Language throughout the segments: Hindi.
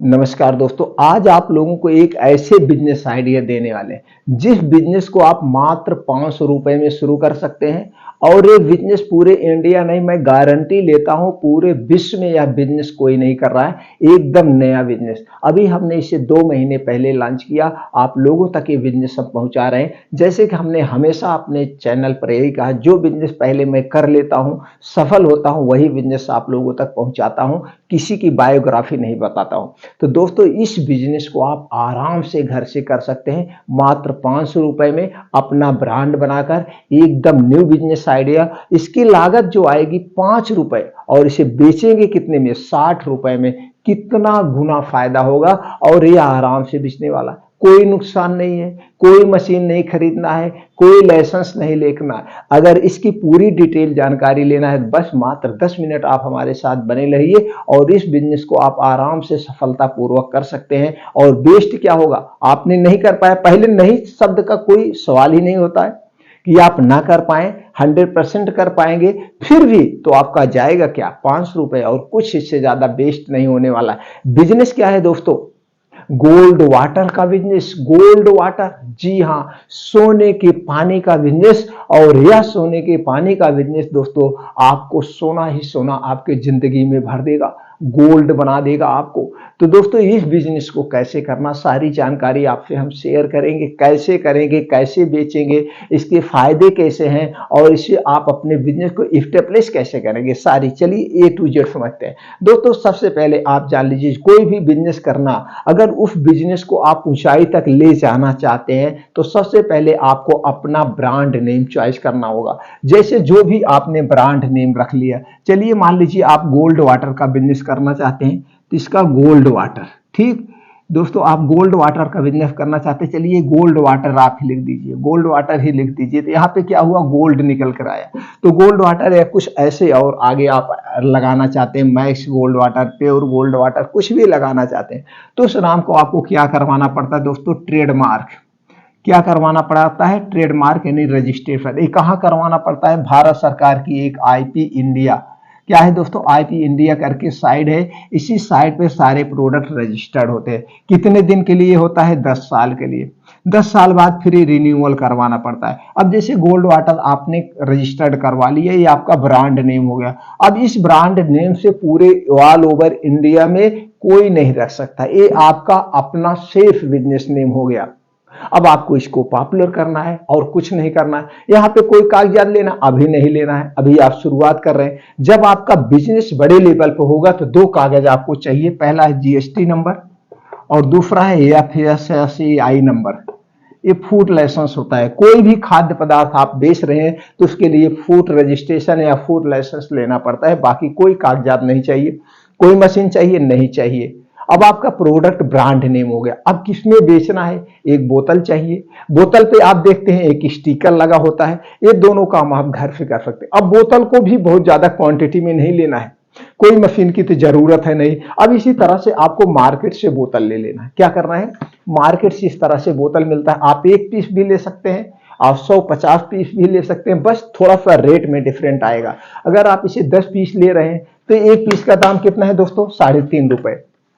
नमस्कार दोस्तों, आज आप लोगों को एक ऐसे बिजनेस आइडिया देने वाले हैं जिस बिजनेस को आप मात्र 500 रुपए में शुरू कर सकते हैं। और ये बिजनेस पूरे इंडिया नहीं, मैं गारंटी लेता हूं पूरे विश्व में यह बिजनेस कोई नहीं कर रहा है। एकदम नया बिजनेस, अभी हमने इसे 2 महीने पहले लॉन्च किया। आप लोगों तक ये बिजनेस हम पहुंचा रहे हैं। जैसे कि हमने हमेशा अपने चैनल पर यही कहा, जो बिजनेस पहले मैं कर लेता हूं, सफल होता हूं, वही बिजनेस आप लोगों तक पहुंचाता हूं, किसी की बायोग्राफी नहीं बताता हूं। तो दोस्तों, इस बिजनेस को आप आराम से घर से कर सकते हैं मात्र 500 रुपए में, अपना ब्रांड बनाकर। एकदम न्यू बिजनेस आइडिया। इसकी लागत जो आएगी 5 रुपए, और इसे बेचेंगे कितने में? 60 रुपए में। कितना गुना फायदा होगा। और ये आराम से बिकने वाला है, कोई नुकसान नहीं है, कोई मशीन नहीं खरीदना है, कोई लाइसेंस नहीं लेना है। अगर इसकी पूरी डिटेल जानकारी लेना है, बस मात्र 10 मिनट आप हमारे साथ बने रहिए और इस बिजनेस को आप आराम से सफलतापूर्वक कर सकते हैं। और बेस्ट क्या होगा, आपने नहीं कर पाया, पहले नहीं शब्द का कोई सवाल ही नहीं होता है कि आप ना कर पाए। 100% कर पाएंगे, फिर भी तो आपका जाएगा क्या? 500 रुपए, और कुछ इससे ज्यादा बेस्ट नहीं होने वाला है। बिजनेस क्या है दोस्तों? गोल्ड वाटर का बिजनेस। गोल्ड वाटर, जी हां, सोने के पानी का बिजनेस। और यह सोने के पानी का बिजनेस दोस्तों, आपको सोना ही सोना आपके जिंदगी में भर देगा, गोल्ड बना देगा आपको। तो दोस्तों, इस बिजनेस को कैसे करना, सारी जानकारी आपसे हम शेयर करेंगे। कैसे करेंगे, कैसे बेचेंगे, इसके फायदे कैसे हैं, और इसे आप अपने बिजनेस को इस्टेब्लिश कैसे करेंगे, सारी चलिए A to Z समझते हैं। दोस्तों, सबसे पहले आप जान लीजिए, कोई भी बिजनेस करना, अगर उस बिजनेस को आप ऊंचाई तक ले जाना चाहते हैं तो सबसे पहले आपको अपना ब्रांड नेम चॉइस करना होगा। जैसे जो भी आपने ब्रांड नेम रख लिया, चलिए मान लीजिए आप गोल्ड वाटर का बिजनेस करना चाहते हैं तो इसका गोल्ड वाटर, ठीक दोस्तों, आप गोल्ड वाटर का बिजनेस करना चाहते हैं, चलिए गोल्ड वाटर आप ही लिख दीजिए, गोल्ड वाटर ही लिख दीजिए। तो यहाँ पे क्या हुआ, गोल्ड निकल कर आया। तो गोल्ड वाटर या कुछ ऐसे और आगे आप लगाना चाहते हैं, max gold water, pure gold water, कुछ भी लगाना चाहते हैं, तो उस नाम को आपको क्या करवाना पड़ता है दोस्तों? ट्रेडमार्क। क्या करवाना पड़ता है? ट्रेडमार्क यानी रजिस्ट्रेशन। ये कहाँ करवाना पड़ता है? भारत सरकार की एक आईपी इंडिया, क्या है दोस्तों, आईपी इंडिया करके साइट है। इसी साइट पे सारे प्रोडक्ट रजिस्टर्ड होते हैं। कितने दिन के लिए होता है? 10 साल के लिए। 10 साल बाद फिर रिन्यूअल करवाना पड़ता है। अब जैसे गोल्ड वाटर आपने रजिस्टर्ड करवा लिया, ये आपका ब्रांड नेम हो गया। अब इस ब्रांड नेम से पूरे ऑल ओवर इंडिया में कोई नहीं रख सकता, ये आपका अपना सेल्फ बिजनेस नेम हो गया। अब आपको इसको पॉपुलर करना है और कुछ नहीं करना है। यहाँ पे कोई कागजात लेना अभी नहीं लेना है, अभी आप शुरुआत कर रहे हैं। जब आपका बिजनेस बड़े लेवल पर होगा तो 2 कागज आपको चाहिए। पहला है जीएसटी नंबर और दूसरा है एफएसएसएआई नंबर। ये फूड लाइसेंस होता है। कोई भी खाद्य पदार्थ आप बेच रहे हैं तो उसके लिए फूड रजिस्ट्रेशन या फूड लाइसेंस लेना पड़ता है। बाकी कोई कागजात नहीं चाहिए, कोई मशीन चाहिए नहीं चाहिए। अब आपका प्रोडक्ट ब्रांड नेम हो गया। अब किसमें बेचना है? एक बोतल चाहिए। बोतल पे आप देखते हैं एक स्टिकर लगा होता है। ये दोनों काम आप घर से कर सकते हैं। अब बोतल को भी बहुत ज्यादा क्वांटिटी में नहीं लेना है, कोई मशीन की तो जरूरत है नहीं। अब इसी तरह से आपको मार्केट से बोतल ले लेना है। क्या करना है? मार्केट से इस तरह से बोतल मिलता है, आप 1 पीस भी ले सकते हैं, आप 150 पीस भी ले सकते हैं, बस थोड़ा सा रेट में डिफरेंट आएगा। अगर आप इसे 10 पीस ले रहे हैं तो 1 पीस का दाम कितना है दोस्तों? 3.5 रुपए।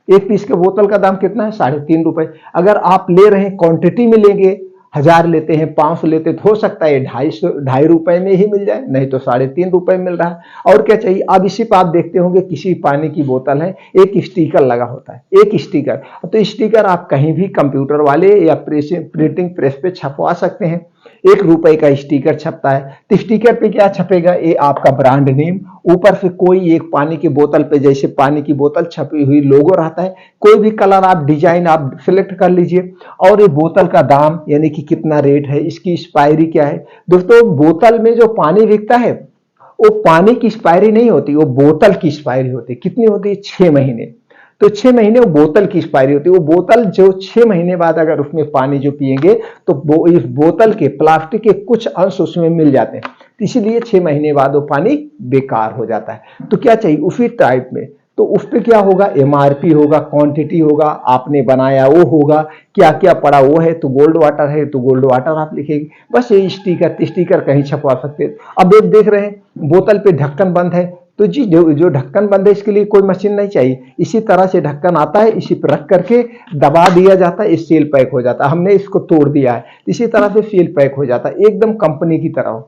1 पीस के बोतल का दाम कितना है? 3.5 रुपए। अगर आप ले रहे हैं क्वांटिटी में लेंगे, 1000 लेते हैं, 500 लेते हैं, तो हो सकता है 2.5 रुपए में ही मिल जाए, नहीं तो 3.5 रुपए मिल रहा है। और क्या चाहिए? अब इसी पर आप देखते होंगे किसी पानी की बोतल है, एक स्टिकर लगा होता है, एक स्टिकर। तो स्टिकर आप कहीं भी कंप्यूटर वाले या प्रिंटिंग प्रेस पे छपवा सकते हैं। 1 रुपए का स्टिकर छपता है। तो स्टिकर पे क्या छपेगा? ये आपका ब्रांड नेम, ऊपर से कोई एक पानी की बोतल पे जैसे पानी की बोतल छपी हुई लोगो रहता है। कोई भी कलर आप डिजाइन आप सिलेक्ट कर लीजिए। और ये बोतल का दाम यानी कि कितना रेट है, इसकी एक्सपायरी क्या है। दोस्तों, बोतल में जो पानी बिकता है वो पानी की एक्सपायरी नहीं होती, वो बोतल की एक्सपायरी होती है। कितनी होती है? 6 महीने। तो 6 महीने वो बोतल की एक्सपायरी होती है। वो बोतल जो 6 महीने बाद अगर उसमें पानी जो पिएंगे तो इस बोतल के प्लास्टिक के कुछ अंश उसमें मिल जाते हैं, इसलिए 6 महीने बाद वो पानी बेकार हो जाता है। तो क्या चाहिए? उसी टाइप में तो उस पर क्या होगा? एमआरपी होगा, क्वांटिटी होगा, आपने बनाया वो होगा, क्या क्या पड़ा वो है। तो गोल्ड वाटर है तो गोल्ड वाटर आप लिखेंगे। बस ये स्टिकर कहीं छपवा सकते हैं। अब एक देख रहे हैं बोतल पे ढक्कन बंद है, तो जी जो ढक्कन बंद है इसके लिए कोई मशीन नहीं चाहिए, इसी तरह से ढक्कन आता है, इसी पर रख करके दबा दिया जाता है, इस सील पैक हो जाता है। हमने इसको तोड़ दिया है, इसी तरह से सील पैक हो जाता है, एकदम कंपनी की तरह हो।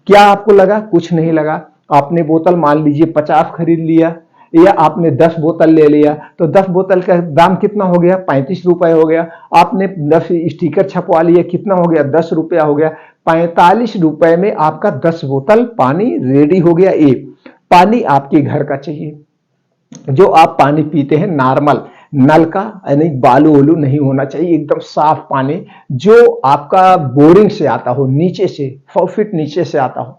क्या आपको लगा? कुछ नहीं लगा। आपने बोतल मान लीजिए 50 खरीद लिया, या आपने 10 बोतल ले लिया, तो 10 बोतल का दाम कितना हो गया? 35 रुपए हो गया। आपने 10 स्टिकर छपवा लिया, कितना हो गया? 10 रुपया हो गया। 45 रुपए में आपका 10 बोतल पानी रेडी हो गया। एक पानी आपके घर का चाहिए, जो आप पानी पीते हैं नॉर्मल, नल का यानी बालू वालू नहीं होना चाहिए, एकदम साफ पानी जो आपका बोरिंग से आता हो, नीचे से 100 फीट नीचे से आता हो।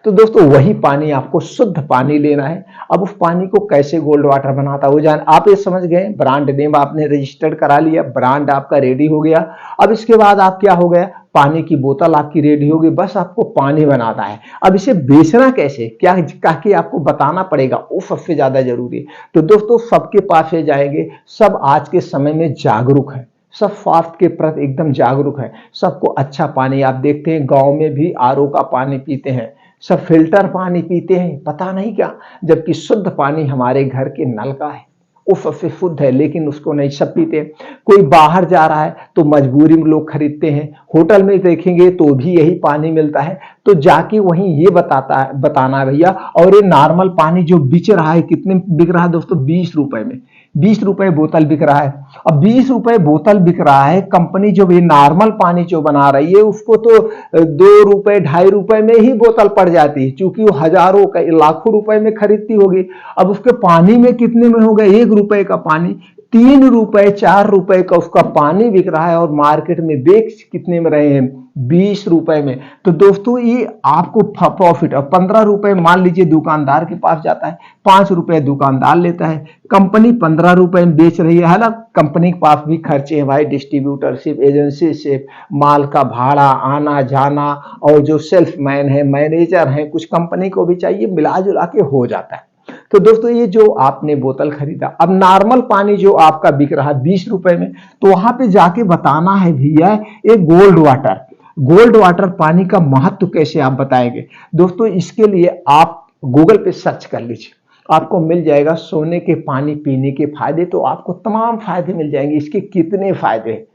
तो दोस्तों वही पानी आपको शुद्ध पानी लेना है। अब उस पानी को कैसे गोल्ड वाटर बनाता हो जान आप ये समझ गए। ब्रांड नेम आपने रजिस्टर्ड करा लिया, ब्रांड आपका रेडी हो गया। अब इसके बाद आप क्या हो गया? पानी की बोतल आपकी रेडी होगी, बस आपको पानी बनाना है। अब इसे बेचना कैसे, क्या कि आपको बताना पड़ेगा, वो सबसे ज्यादा जरूरी है। तो दोस्तों सबके पास ये जाएंगे, सब आज के समय में जागरूक है, सब स्वास्थ्य के प्रति एकदम जागरूक है, सबको अच्छा पानी, आप देखते हैं गांव में भी आरओ का पानी पीते हैं, सब फिल्टर पानी पीते हैं, पता नहीं क्या, जबकि शुद्ध पानी हमारे घर के नल का है, वो सबसे शुद्ध है, लेकिन उसको नहीं सब पीते। कोई बाहर जा रहा है तो मजबूरी में लोग खरीदते हैं, होटल में देखेंगे तो भी यही पानी मिलता है, तो जाके वहीं ये बताना है भैया। और ये नॉर्मल पानी जो बिक रहा है, कितने बिक रहा है दोस्तों? 20 रुपए में, 20 रुपए बोतल बिक रहा है। अब 20 रुपए बोतल बिक रहा है, कंपनी जो भी नॉर्मल पानी जो बना रही है उसको तो 2 रुपए 2.5 रुपए में ही बोतल पड़ जाती है, क्योंकि वो हजारों लाखों रुपए में खरीदती होगी। अब उसके पानी में कितने में होगा? 1 रुपए का पानी 3 रुपए 4 रुपए का उसका पानी बिक रहा है, और मार्केट में बेच कितने में रहे हैं? 20 रुपए में। तो दोस्तों ये आपको प्रॉफिट, और 15 रुपए मान लीजिए दुकानदार के पास जाता है, 5 रुपए दुकानदार लेता है, कंपनी 15 रुपए में बेच रही है ना। कंपनी के पास भी खर्चे हैं भाई, डिस्ट्रीब्यूटरशिप, एजेंसी से माल का भाड़ा, आना जाना, और जो सेल्समैन है, मैनेजर है, कुछ कंपनी को भी चाहिए, मिला जुला के हो जाता है। तो दोस्तों ये जो आपने बोतल खरीदा, अब नॉर्मल पानी जो आपका बिक रहा है 20 रुपए में, तो वहां पे जाके बताना है भैया ये गोल्ड वाटर, गोल्ड वाटर पानी का महत्व कैसे आप बताएंगे। दोस्तों इसके लिए आप गूगल पे सर्च कर लीजिए, आपको मिल जाएगा सोने के पानी पीने के फायदे, तो आपको तमाम फायदे मिल जाएंगे, इसके कितने फायदे हैं।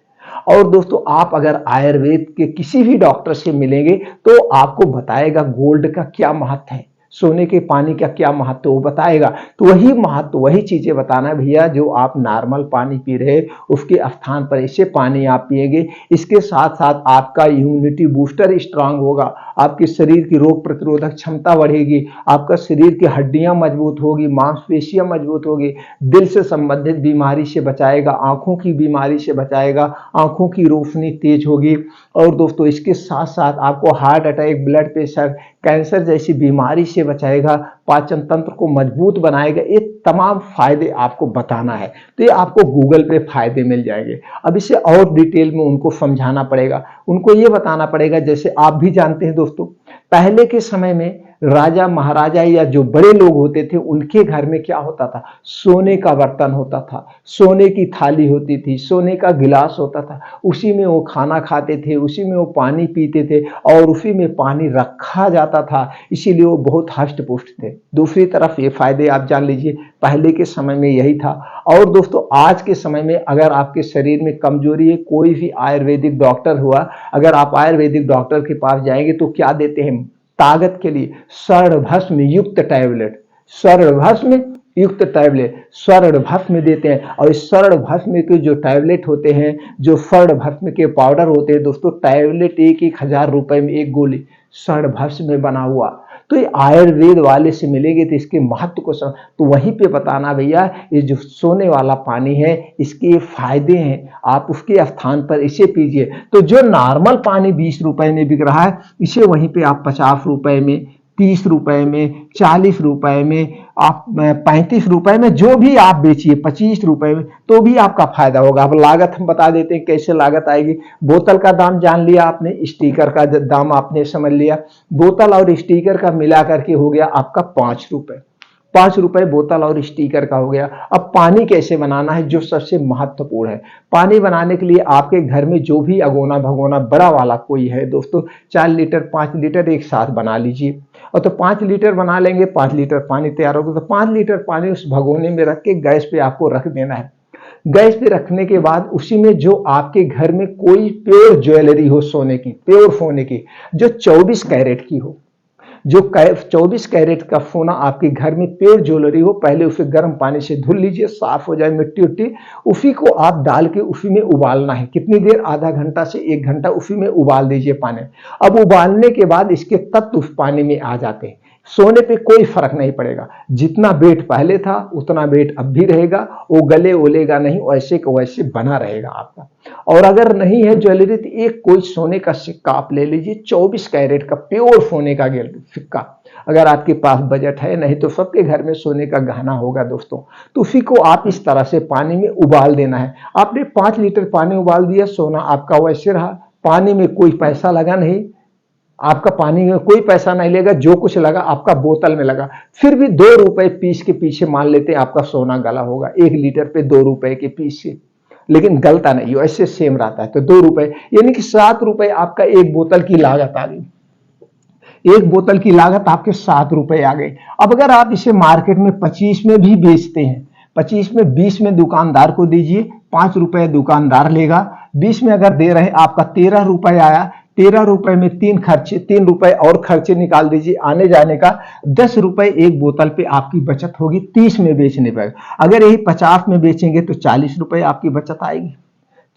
और दोस्तों आप अगर आयुर्वेद के किसी भी डॉक्टर से मिलेंगे तो आपको बताएगा गोल्ड का क्या महत्व है, सोने के पानी का क्या महत्व वो बताएगा। तो वही महत्व, वही चीजें बताना है भैया, जो आप नॉर्मल पानी पी रहे उसके स्थान पर ऐसे पानी आप पिएंगे, इसके साथ साथ आपका इम्यूनिटी बूस्टर स्ट्रांग होगा, आपके शरीर की रोग प्रतिरोधक क्षमता बढ़ेगी, आपका शरीर की हड्डियां मजबूत होगी, मांसपेशियां मजबूत होगी, दिल से संबंधित बीमारी से बचाएगा, आंखों की बीमारी से बचाएगा, आंखों की रोशनी तेज होगी। और दोस्तों इसके साथ साथ आपको heart attack, blood pressure, cancer जैसी बीमारी से बचाएगा, पाचन तंत्र को मजबूत बनाएगा। ये तमाम फायदे आपको बताना है, तो ये आपको गूगल पे फायदे मिल जाएंगे। अब इसे और डिटेल में उनको समझाना पड़ेगा, उनको ये बताना पड़ेगा। जैसे आप भी जानते हैं दोस्तों, पहले के समय में राजा महाराजा या जो बड़े लोग होते थे उनके घर में क्या होता था? सोने का बर्तन होता था, सोने की थाली होती थी, सोने का गिलास होता था, उसी में वो खाना खाते थे, उसी में वो पानी पीते थे, और उसी में पानी रखा जाता था, इसीलिए वो बहुत हष्ट पुष्ट थे। दूसरी तरफ ये फायदे आप जान लीजिए, पहले के समय में यही था। और दोस्तों आज के समय में अगर आपके शरीर में कमजोरी है, कोई भी आयुर्वेदिक डॉक्टर हुआ, अगर आप आयुर्वेदिक डॉक्टर के पास जाएंगे तो क्या देते हैं ताकत के लिए? स्वर्ण भस्म युक्त टैबलेट, स्वर्ण भस्म युक्त टैबलेट, स्वर्ण भस्म देते हैं। और इस स्वर्ण भस्म के जो टैबलेट होते हैं, जो स्वर्ण भस्म के पाउडर होते हैं दोस्तों, टैबलेट 1,000 रुपए में एक गोली स्वर्ण भस्म में बना हुआ। तो ये आयुर्वेद वाले से मिलेंगे तो इसके महत्व को समझ, तो वहीं पे बताना भैया ये जो सोने वाला पानी है इसके फायदे हैं, आप उसके स्थान पर इसे पीजिए। तो जो नॉर्मल पानी 20 रुपए में बिक रहा है, इसे वहीं पे आप 50 रुपए में, 30 रुपए में, 40 रुपए में, आप 35 रुपए में जो भी आप बेचिए, 25 रुपए में, तो भी आपका फायदा होगा। अब लागत हम बता देते हैं कैसे लागत आएगी। बोतल का दाम जान लिया आपने, स्टिकर का दाम आपने समझ लिया, बोतल और स्टिकर का मिला करके हो गया आपका 5 रुपए। ₹5 बोतल और स्टिकर का हो गया। अब पानी कैसे बनाना है, जो सबसे महत्वपूर्ण है। पानी बनाने के लिए आपके घर में जो भी अगोना भगोना बड़ा वाला कोई है दोस्तों, 4 लीटर 5 लीटर एक साथ बना लीजिए। और तो 5 लीटर बना लेंगे, 5 लीटर पानी तैयार होगा। तो 5 लीटर पानी उस भगोने में रख के गैस पे आपको रख देना है। गैस पे रखने के बाद उसी में जो आपके घर में कोई प्योर ज्वेलरी हो, सोने की, प्योर सोने की, जो 24 कैरेट की हो, जो 24 कैरेट का सोना आपके घर में प्योर ज्वेलरी हो, पहले उसे गर्म पानी से धुल लीजिए, साफ हो जाए मिट्टी उट्टी। उसी को आप डाल के उसी में उबालना है। कितनी देर, आधा घंटा से 1 घंटा उसी में उबाल दीजिए पानी। अब उबालने के बाद इसके तत्व उस पानी में आ जाते हैं। सोने पे कोई फर्क नहीं पड़ेगा, जितना वेट पहले था उतना वेट अब भी रहेगा, वो गले ओलेगा नहीं, वैसे को वैसे बना रहेगा आपका। और अगर नहीं है ज्वेलरी तो एक कोई सोने का सिक्का आप ले लीजिए, 24 कैरेट का प्योर सोने का सिक्का। अगर आपके पास बजट है, नहीं तो सबके घर में सोने का गहना होगा दोस्तों। तो उसी को आप इस तरह से पानी में उबाल देना है। आपने 5 लीटर पानी उबाल दिया, सोना आपका वैसे रहा, पानी में कोई पैसा लगा नहीं, आपका पानी में कोई पैसा नहीं लेगा, जो कुछ लगा आपका बोतल में लगा। फिर भी ₹2 पीस के पीछे मान लेते हैं आपका सोना गला होगा, 1 लीटर पे ₹2 के पीस से, लेकिन गलता नहीं, ऐसे सेम रहता है। तो ₹2 यानी कि ₹7 आपका एक बोतल की लागत आ गई। एक बोतल की लागत आपके ₹7 आ गई। अब अगर आप इसे मार्केट में 25 में भी बेचते हैं, 25 में, 20 में दुकानदार को दीजिए, ₹5 दुकानदार लेगा, 20 में अगर दे रहे हैं आपका ₹13 आया। ₹13 में 3 खर्चे, ₹3 और खर्चे निकाल दीजिए आने जाने का, ₹10 एक बोतल पे आपकी बचत होगी 30 में बेचने पर। अगर यही 50 में बेचेंगे तो ₹40 आपकी बचत आएगी।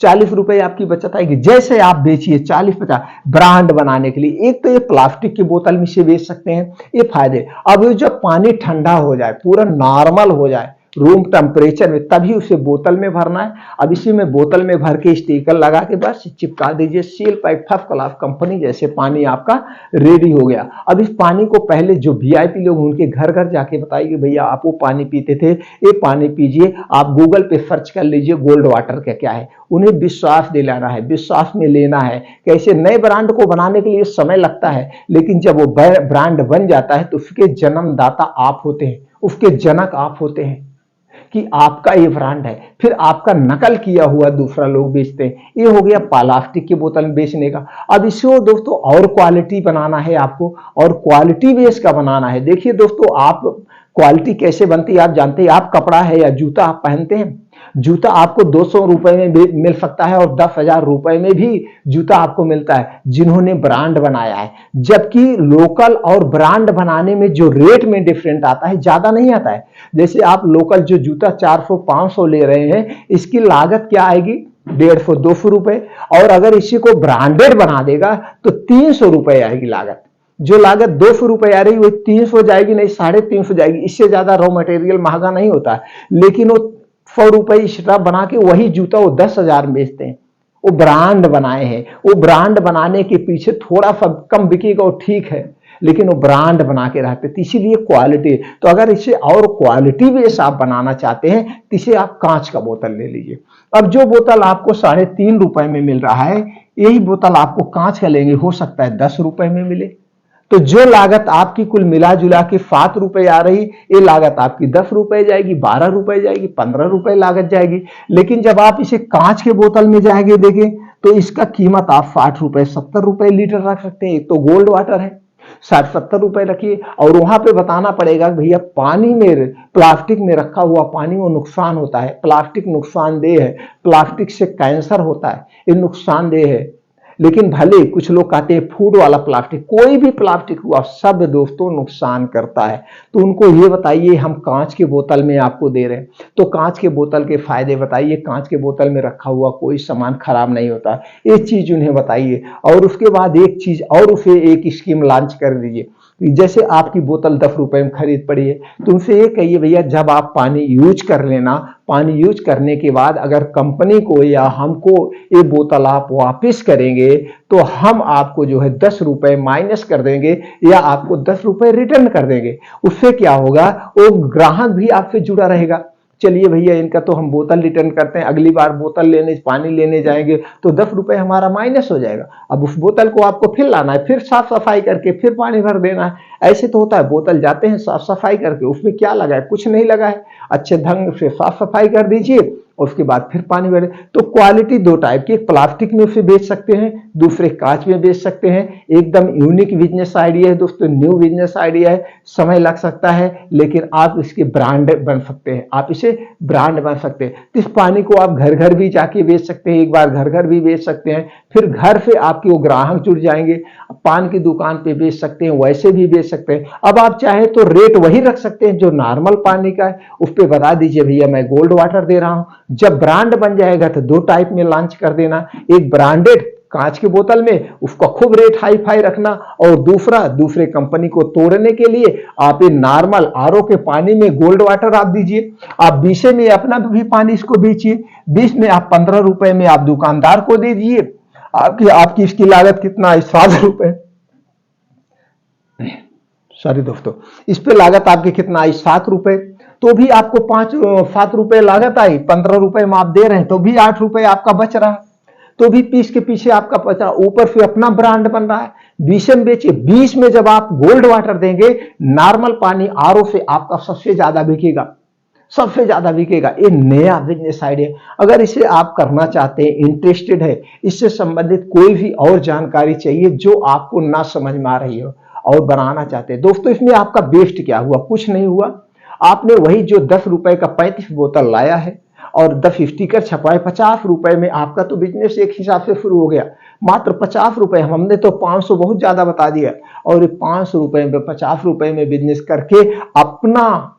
₹40 आपकी बचत आएगी। जैसे आप बेचिए 40-50 ब्रांड बनाने के लिए। एक तो ये प्लास्टिक की बोतल में से बेच सकते हैं, ये फायदे। अब जब पानी ठंडा हो जाए, पूरा नॉर्मल हो जाए रूम टेम्परेचर में, तभी उसे बोतल में भरना है। अब इसी में बोतल में भर के स्टिकर लगा के बस चिपका दीजिए, seal pack, first class company जैसे पानी आपका रेडी हो गया। अब इस पानी को पहले जो वीआईपी लोग उनके घर घर जाके बताइए, भैया आप वो पानी पीते थे, ये पानी पीजिए। आप गूगल पे सर्च कर लीजिए गोल्ड वाटर का क्या है। उन्हें विश्वास दिलाना है, विश्वास में लेना है। कैसे नए ब्रांड को बनाने के लिए समय लगता है, लेकिन जब वो ब्रांड बन जाता है तो उसके जन्मदाता आप होते हैं, उसके जनक आप होते हैं कि आपका ये ब्रांड है। फिर आपका नकल किया हुआ दूसरा लोग बेचते हैं। ये हो गया प्लास्टिक की बोतल में बेचने का। अब इसको दोस्तों और क्वालिटी बनाना है आपको, और क्वालिटी बेस का बनाना है। देखिए दोस्तों, आप क्वालिटी कैसे बनती है आप जानते हैं। आप कपड़ा है या जूता आप पहनते हैं, जूता आपको ₹200 में मिल सकता है और ₹10,000 में भी जूता आपको मिलता है, जिन्होंने ब्रांड बनाया है। जबकि लोकल और ब्रांड बनाने में जो रेट में डिफरेंट आता है, ज्यादा नहीं आता है। जैसे आप लोकल जो जूता 400-500 ले रहे हैं, इसकी लागत क्या आएगी, ₹150-200। और अगर इसी को ब्रांडेड बना देगा तो ₹300 आएगी लागत। जो लागत ₹200 आ रही है वो 300 जाएगी, नहीं 350 जाएगी। इससे ज्यादा रॉ मटेरियल महंगा नहीं होता है, लेकिन वो ₹100 एक्स्ट्रा बना के वही जूता वो 10,000 में बेचते हैं। वो ब्रांड बनाए हैं। वो ब्रांड बनाने के पीछे थोड़ा सा कम बिकेगा वो ठीक है, लेकिन वो ब्रांड बना के रहते, तो इसीलिए क्वालिटी। तो अगर इसे और क्वालिटी बेस आप बनाना चाहते हैं तो इसे आप कांच का बोतल ले लीजिए। अब जो बोतल आपको ₹3.5 में मिल रहा है, यही बोतल आपको कांच का लेंगे, हो सकता है ₹10 में मिले। तो जो लागत आपकी कुल मिला जुला के ₹7 आ रही, ये लागत आपकी ₹10 जाएगी, ₹12 जाएगी, ₹15 लागत जाएगी। लेकिन जब आप इसे कांच के बोतल में जाएंगे देखें तो इसका कीमत आप ₹60, ₹70 लीटर रख सकते हैं। एक तो गोल्ड वाटर है, 60-70 रखिए। और वहां पे बताना पड़ेगा भैया पानी में, प्लास्टिक में रखा हुआ पानी वो नुकसान होता है, प्लास्टिक नुकसानदेह है, प्लास्टिक से कैंसर होता है, ये नुकसानदेह है। लेकिन भले कुछ लोग कहते हैं फूड वाला प्लास्टिक, कोई भी प्लास्टिक हुआ सब दोस्तों नुकसान करता है। तो उनको ये बताइए, हम कांच के बोतल में आपको दे रहे हैं, तो कांच के बोतल के फायदे बताइए। कांच के बोतल में रखा हुआ कोई सामान खराब नहीं होता, एक चीज उन्हें बताइए। और उसके बाद एक चीज और, उसे एक स्कीम लॉन्च कर दीजिए। जैसे आपकी बोतल ₹10 में खरीद पड़ी है, तो उनसे ये कहिए भैया जब आप पानी यूज कर लेना, पानी यूज करने के बाद अगर कंपनी को या हमको ये बोतल आप वापस करेंगे तो हम आपको जो है ₹10 माइनस कर देंगे या आपको ₹10 रिटर्न कर देंगे। उससे क्या होगा, वो ग्राहक भी आपसे जुड़ा रहेगा। चलिए भैया इनका तो हम बोतल रिटर्न करते हैं, अगली बार बोतल लेने पानी लेने जाएंगे तो 10 रुपए हमारा माइनस हो जाएगा। अब उस बोतल को आपको फिर लाना है, फिर साफ सफाई करके फिर पानी भर देना है। ऐसे तो होता है, बोतल जाते हैं साफ सफाई करके, उसमें क्या लगा है, कुछ नहीं लगा है, अच्छे ढंग से साफ सफाई कर दीजिए, उसके बाद फिर पानी भरे। तो क्वालिटी दो टाइप की, एक प्लास्टिक में उसे बेच सकते हैं, दूसरे कांच में बेच सकते हैं। एकदम यूनिक बिजनेस आइडिया है दोस्तों, न्यू बिजनेस आइडिया है, समय लग सकता है लेकिन आप इसके ब्रांड बन सकते हैं, आप इसे ब्रांड बन सकते हैं। इस पानी को आप घर घर भी जाके बेच सकते हैं, एक बार घर घर भी बेच सकते हैं, फिर घर से आपके वो ग्राहक जुड़ जाएंगे, पान की दुकान पे बेच सकते हैं, वैसे भी बेच सकते हैं। अब आप चाहे तो रेट वही रख सकते हैं जो नॉर्मल पानी का है, उस पर बता दीजिए भैया मैं गोल्ड वाटर दे रहा हूं। जब ब्रांड बन जाएगा तो दो टाइप में लॉन्च कर देना, एक ब्रांडेड कांच की बोतल में उसका खूब रेट हाई फाई रखना, और दूसरा दूसरे कंपनी को तोड़ने के लिए आप ये नॉर्मल आरओ के पानी में गोल्ड वाटर आप दीजिए। आप 20 में अपना भी पानी इसको बेचिए, 20 में आप 15 रुपए में आप दुकानदार को दे दीजिए। आपकी आपकी इसकी लागत कितना है, 7 रुपए, सॉरी दोस्तों, इस पे लागत आपकी कितना आई, 7 रुपए। तो भी आपको 7 रुपए लागत आई, 15 रुपए में आप दे रहे हैं तो भी 8 रुपए आपका बच रहा है, तो भी 30 के पीछे आपका बचा, ऊपर से अपना ब्रांड बन रहा है। 20 में बेचिए, 20 में जब आप गोल्ड वाटर देंगे, नॉर्मल पानी आरओ से आपका सबसे ज्यादा बिकेगा, सबसे ज्यादा बिकेगा। ये नया बिजनेस आइडिया, अगर इसे आप करना चाहते हैं, इंटरेस्टेड है, इससे संबंधित कोई भी और जानकारी चाहिए जो आपको ना समझ में आ रही हो और बनाना चाहते हैं दोस्तों, इसमें आपका बेस्ट क्या हुआ, कुछ नहीं हुआ। आपने वही जो 10 रुपए का 35 बोतल लाया है और 10 स्टिकर छपाए, 50 रुपए में आपका तो बिजनेस एक हिसाब से शुरू हो गया। मात्र 50 रुपए, हमने तो 500 बहुत ज्यादा बता दिया, और ये 500 रुपए में 50 रुपए में बिजनेस करके अपना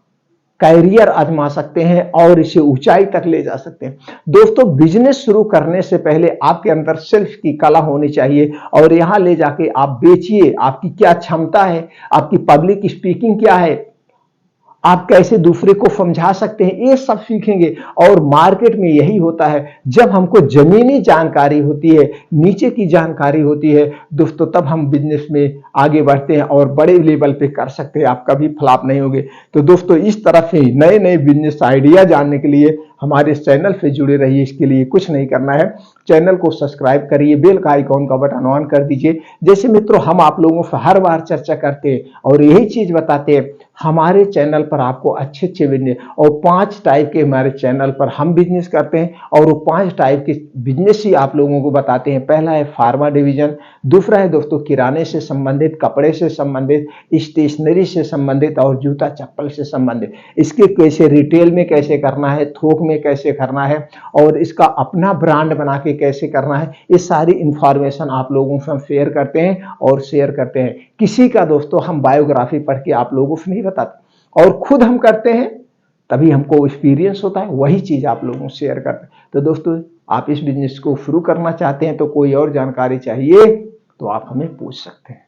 कैरियर आजमा सकते हैं और इसे ऊंचाई तक ले जा सकते हैं। दोस्तों बिजनेस शुरू करने से पहले आपके अंदर सेल्फ की कला होनी चाहिए, और यहां ले जाके आप बेचिए, आपकी क्या क्षमता है, आपकी पब्लिक स्पीकिंग क्या है, आप कैसे दूसरे को समझा सकते हैं, ये सब सीखेंगे। और मार्केट में यही होता है, जब हमको जमीनी जानकारी होती है, नीचे की जानकारी होती है दोस्तों, तब हम बिजनेस में आगे बढ़ते हैं और बड़े लेवल पे कर सकते हैं, आप कभी फ्लॉप नहीं होंगे। तो दोस्तों इस तरह से नए नए बिजनेस आइडिया जानने के लिए हमारे चैनल से जुड़े रहिए। इसके लिए कुछ नहीं करना है, चैनल को सब्सक्राइब करिए, बेल का आइकॉन का बटन ऑन कर दीजिए। जैसे मित्रों हम आप लोगों से हर बार चर्चा करते हैं और यही चीज बताते हैं, हमारे चैनल पर आपको अच्छे अच्छे बिजनेस, और 5 टाइप के हमारे चैनल पर हम बिजनेस करते हैं, और वो 5 टाइप के बिजनेस ही आप लोगों को बताते हैं। पहला है फार्मा डिवीजन, दूसरा है दोस्तों किराने से संबंधित, कपड़े से संबंधित, स्टेशनरी से संबंधित और जूता चप्पल से संबंधित। इसके कैसे रिटेल में कैसे करना है, थोक में कैसे करना है, और इसका अपना ब्रांड बना के कैसे करना है, ये सारी इंफॉर्मेशन आप लोगों से हम शेयर करते हैं और शेयर करते हैं। किसी का दोस्तों हम बायोग्राफी पढ़ के आप लोगों से नहीं बताते, और खुद हम करते हैं तभी हमको एक्सपीरियंस होता है, वही चीज आप लोगों से शेयर करते हैं। तो दोस्तों आप इस बिजनेस को शुरू करना चाहते हैं तो कोई और जानकारी चाहिए तो आप हमें पूछ सकते हैं।